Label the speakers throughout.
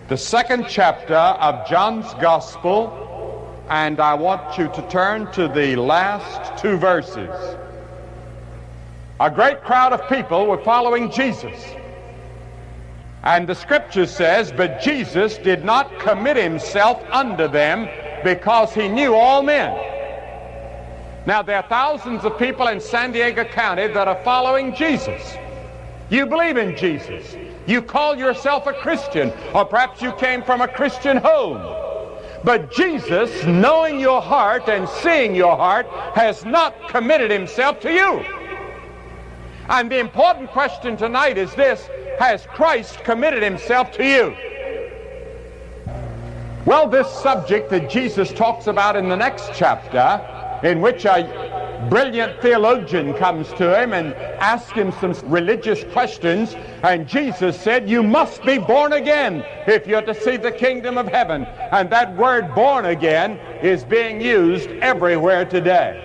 Speaker 1: the second chapter of John's Gospel, and I want you to turn to the last two verses. A great crowd of people were following Jesus. And the scripture says, but Jesus did not commit himself unto them because he knew all men. Now, there are thousands of people in San Diego County that are following Jesus. You believe in Jesus. You call yourself a Christian, or perhaps you came from a Christian home. But Jesus, knowing your heart and seeing your heart, has not committed himself to you. And the important question tonight is this: has Christ committed himself to you? Well, this subject that Jesus talks about in the next chapter, in which a brilliant theologian comes to him and asks him some religious questions, and Jesus said, you must be born again if you're to see the kingdom of heaven. And that word born again is being used everywhere today,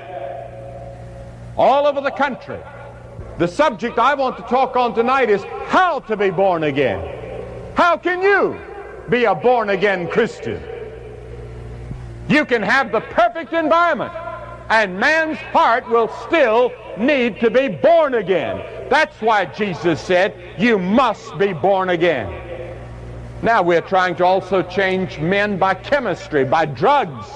Speaker 1: all over the country. The subject I want to talk on tonight is how to be born again. How can you be a born-again Christian? You can have the perfect environment, and man's heart will still need to be born again. That's why Jesus said, you must be born again. Now we're trying to also change men by chemistry, by drugs.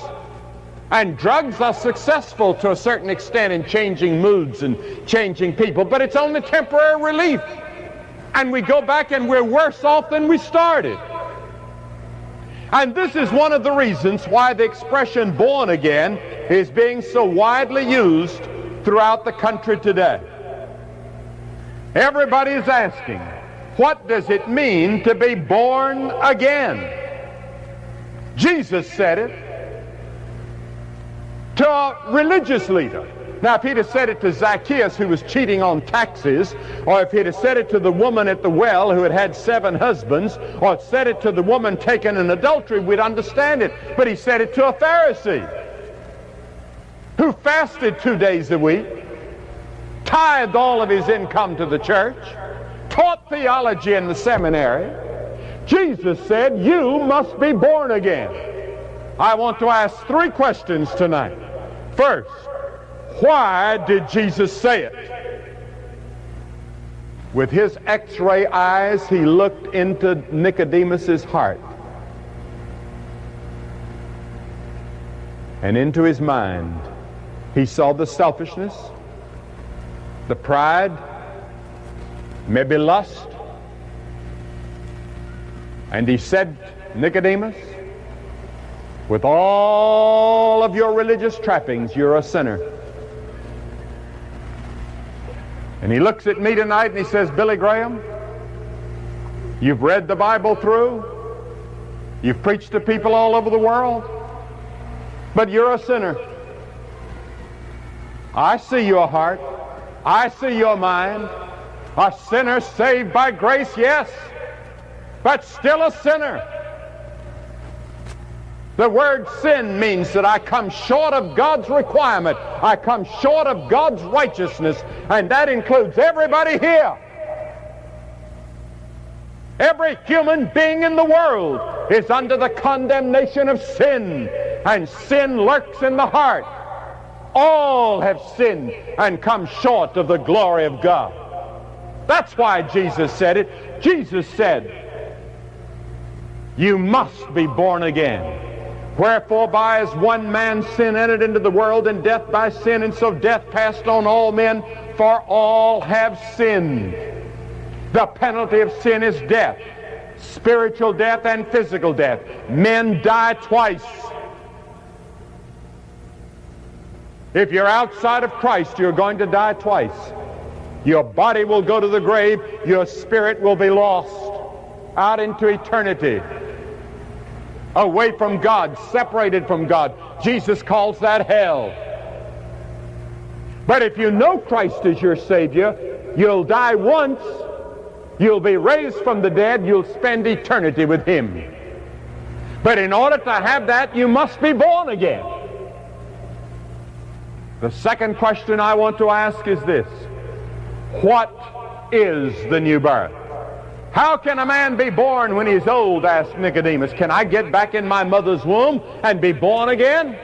Speaker 1: And drugs are successful to a certain extent in changing moods and changing people, but it's only temporary relief. And we go back and we're worse off than we started. And this is one of the reasons why the expression born again is being so widely used throughout the country today. Everybody is asking, what does it mean to be born again? Jesus said it to a religious leader. Now, if he'd have said it to Zacchaeus, who was cheating on taxes, or if he'd have said it to the woman at the well who had had 7 husbands, or said it to the woman taken in adultery, we'd understand it. But he said it to a Pharisee who fasted 2 days a week, tithed all of his income to the church, taught theology in the seminary. Jesus said, you must be born again. I want to ask 3 questions tonight. First, why did Jesus say it? With his X-ray eyes, he looked into Nicodemus's heart and into his mind. He saw the selfishness, the pride, maybe lust, and he said, Nicodemus, with all of your religious trappings, you're a sinner. And he looks at me tonight and he says, Billy Graham, you've read the Bible through, you've preached to people all over the world, but you're a sinner. I see your heart, I see your mind. A sinner saved by grace, yes, but still a sinner. The word sin means that I come short of God's requirement. I come short of God's righteousness, and that includes everybody here. Every human being in the world is under the condemnation of sin, and sin lurks in the heart. All have sinned and come short of the glory of God. That's why Jesus said it. Jesus said, you must be born again. Wherefore, by as one man's sin entered into the world, and death by sin, and so death passed on all men, for all have sinned. The penalty of sin is death, spiritual death and physical death. Men die twice. If you're outside of Christ, you're going to die twice. Your body will go to the grave, your spirit will be lost out into eternity, away from God, separated from God. Jesus calls that hell. But if you know Christ as your Savior, you'll die once, you'll be raised from the dead, you'll spend eternity with Him. But in order to have that, you must be born again. The second question I want to ask is this: what is the new birth? How can a man be born when he's old? Asked Nicodemus. Can I get back in my mother's womb and be born again?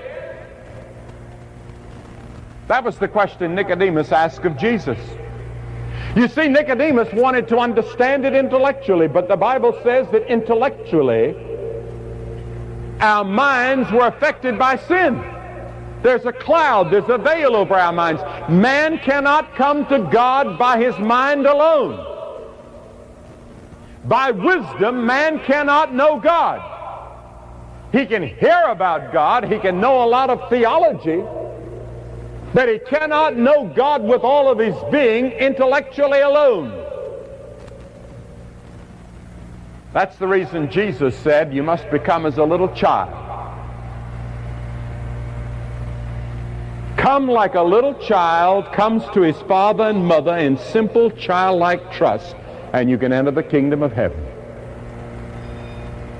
Speaker 1: That was the question Nicodemus asked of Jesus. You see, Nicodemus wanted to understand it intellectually, but the Bible says that intellectually our minds were affected by sin. There's a cloud, there's a veil over our minds. Man cannot come to God by his mind alone. By wisdom, man cannot know God. He can hear about God, he can know a lot of theology, but he cannot know God with all of his being intellectually alone. That's the reason Jesus said, you must become as a little child. Come like a little child comes to his father and mother in simple childlike trust, and you can enter the kingdom of heaven.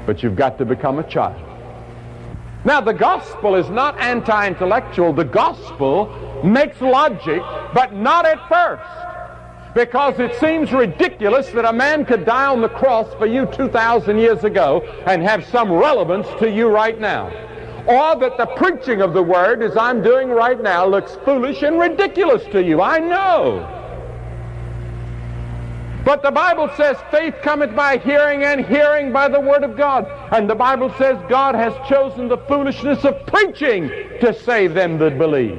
Speaker 1: But you've got to become a child. Now, the gospel is not anti-intellectual. The gospel makes logic, but not at first. Because it seems ridiculous that a man could die on the cross for you 2,000 years ago and have some relevance to you right now. Or that the preaching of the word, as I'm doing right now, looks foolish and ridiculous to you. I know. But the Bible says faith cometh by hearing, and hearing by the word of God. And the Bible says God has chosen the foolishness of preaching to save them that believe.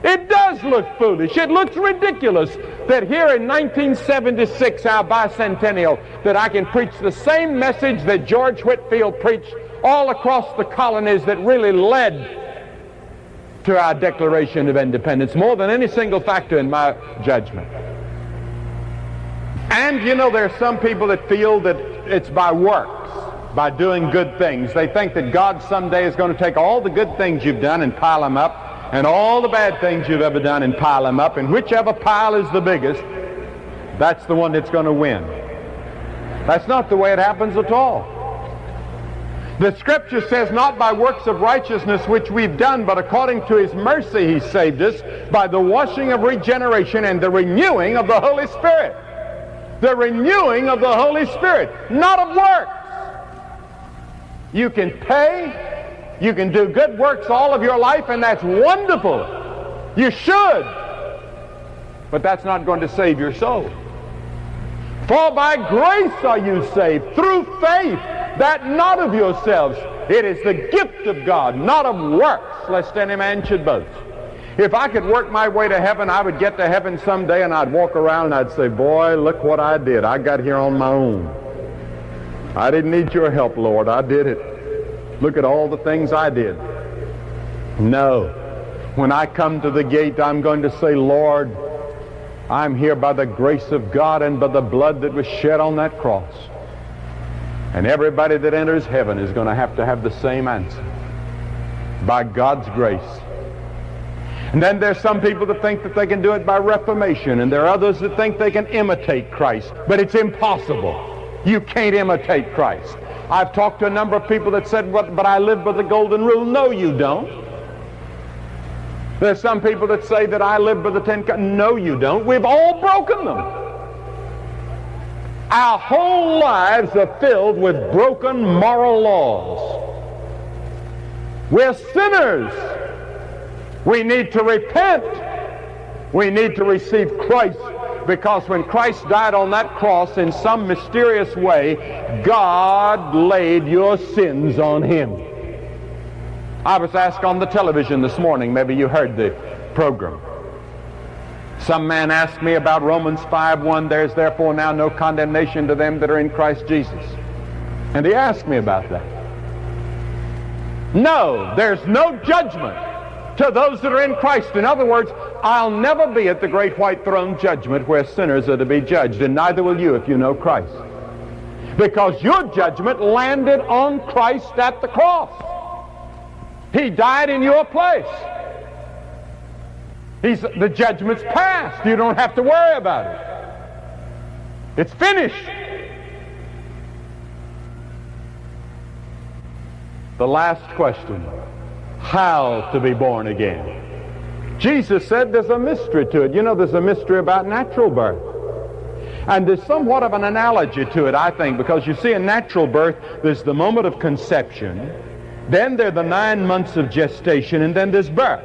Speaker 1: It does look foolish. It looks ridiculous that here in 1976, our bicentennial, that I can preach the same message that George Whitefield preached all across the colonies that really led to our Declaration of Independence, more than any single factor in my judgment. And you know, there are some people that feel that it's by works, by doing good things. They think that God someday is going to take all the good things you've done and pile them up, and all the bad things you've ever done and pile them up, and whichever pile is the biggest, that's the one that's going to win. That's not the way it happens at all. The Scripture says, not by works of righteousness which we've done, but according to His mercy He saved us by the washing of regeneration and the renewing of the Holy Spirit. The renewing of the Holy Spirit, not of works. You can pay, you can do good works all of your life, and that's wonderful. You should. But that's not going to save your soul. For by grace are you saved, through faith, that not of yourselves. It is the gift of God, not of works, lest any man should boast. If I could work my way to heaven, I would get to heaven someday and I'd walk around and I'd say, boy, look what I did. I got here on my own. I didn't need your help, Lord. I did it. Look at all the things I did. No. When I come to the gate, I'm going to say, Lord, I'm here by the grace of God and by the blood that was shed on that cross. And everybody that enters heaven is going to have the same answer. By God's grace. And then there's some people that think that they can do it by reformation, and there are others that think they can imitate Christ. But it's impossible. You can't imitate Christ. I've talked to a number of people that said, but I live by the golden rule. No, you don't. There's some people that say that I live by the 10 Commandments. No, you don't. We've all broken them. Our whole lives are filled with broken moral laws. We're sinners. We need to repent. We need to receive Christ, because when Christ died on that cross, in some mysterious way, God laid your sins on Him. I was asked on the television this morning, maybe you heard the program. Some man asked me about Romans 5:1, there's therefore now no condemnation to them that are in Christ Jesus. And he asked me about that. No, there's no judgment to those that are in Christ. In other words, I'll never be at the great white throne judgment where sinners are to be judged, and neither will you if you know Christ. Because your judgment landed on Christ at the cross. He died in your place. The judgment's passed. You don't have to worry about it. It's finished. The last question. How to be born again? Jesus said there's a mystery to it. You know, there's a mystery about natural birth. And there's somewhat of an analogy to it, I think, because you see in natural birth, there's the moment of conception, then there are the 9 months of gestation, and then there's birth.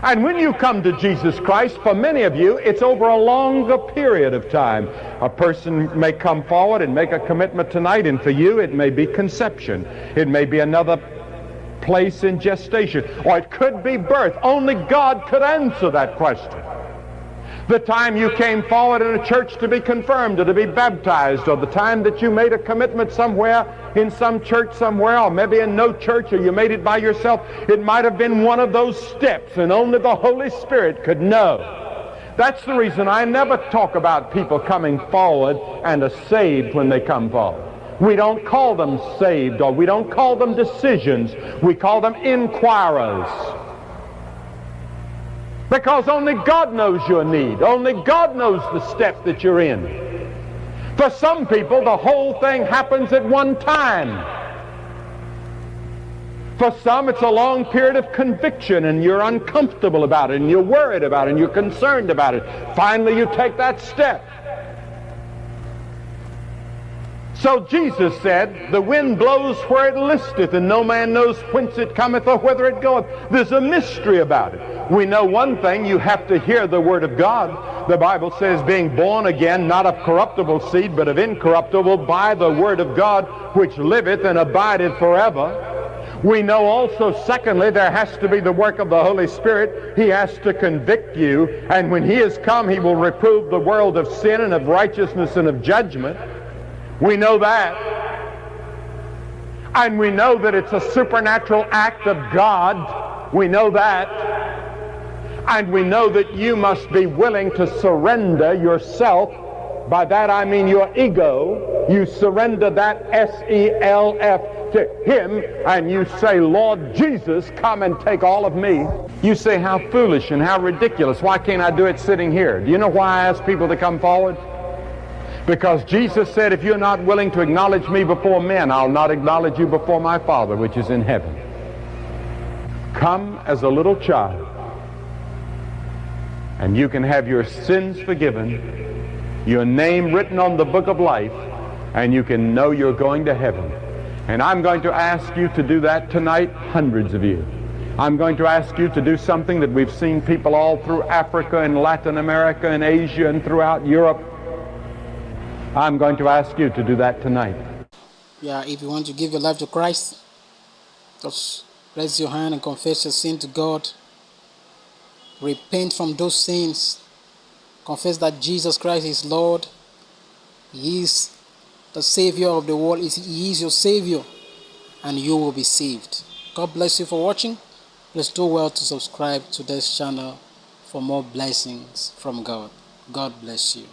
Speaker 1: And when you come to Jesus Christ, for many of you, it's over a longer period of time. A person may come forward and make a commitment tonight, and for you, it may be conception. It may be another place in gestation, or it could be birth. Only God could answer that question. The time you came forward in a church to be confirmed or to be baptized, or the time that you made a commitment somewhere in some church somewhere, or maybe in no church, or you made it by yourself, it might have been one of those steps, and only the Holy Spirit could know. That's the reason I never talk about people coming forward and are saved when they come forward. We don't call them saved, or we don't call them decisions. We call them inquirers. Because only God knows your need. Only God knows the step that you're in. For some people, the whole thing happens at one time. For some, it's a long period of conviction, and you're uncomfortable about it, and you're worried about it, and you're concerned about it. Finally, you take that step. So Jesus said, the wind blows where it listeth, and no man knows whence it cometh or whither it goeth. There's a mystery about it. We know one thing, you have to hear the Word of God. The Bible says, being born again, not of corruptible seed, but of incorruptible, by the Word of God, which liveth and abideth forever. We know also, secondly, there has to be the work of the Holy Spirit. He has to convict you, and when He has come, He will reprove the world of sin and of righteousness and of judgment. We know that. And we know that it's a supernatural act of God. We know that. And we know that you must be willing to surrender yourself. By that I mean your ego. You surrender that S-E-L-F to Him, and you say, Lord Jesus, come and take all of me. You say, how foolish and how ridiculous. Why can't I do it sitting here? Do you know why I ask people to come forward? Because Jesus said, if you're not willing to acknowledge me before men, I'll not acknowledge you before my Father which is in heaven. Come as a little child, and you can have your sins forgiven, your name written on the book of life, and you can know you're going to heaven. And I'm going to ask you to do that tonight, hundreds of you. I'm going to ask you to do something that we've seen people all through Africa and Latin America and Asia and throughout Europe. I'm going to ask you to do that tonight.
Speaker 2: Yeah, if you want to give your life to Christ, just raise your hand and confess your sin to God. Repent from those sins. Confess that Jesus Christ is Lord. He is the Savior of the world. He is your Savior, and you will be saved. God bless you for watching. Please do well to subscribe to this channel for more blessings from God. God bless you.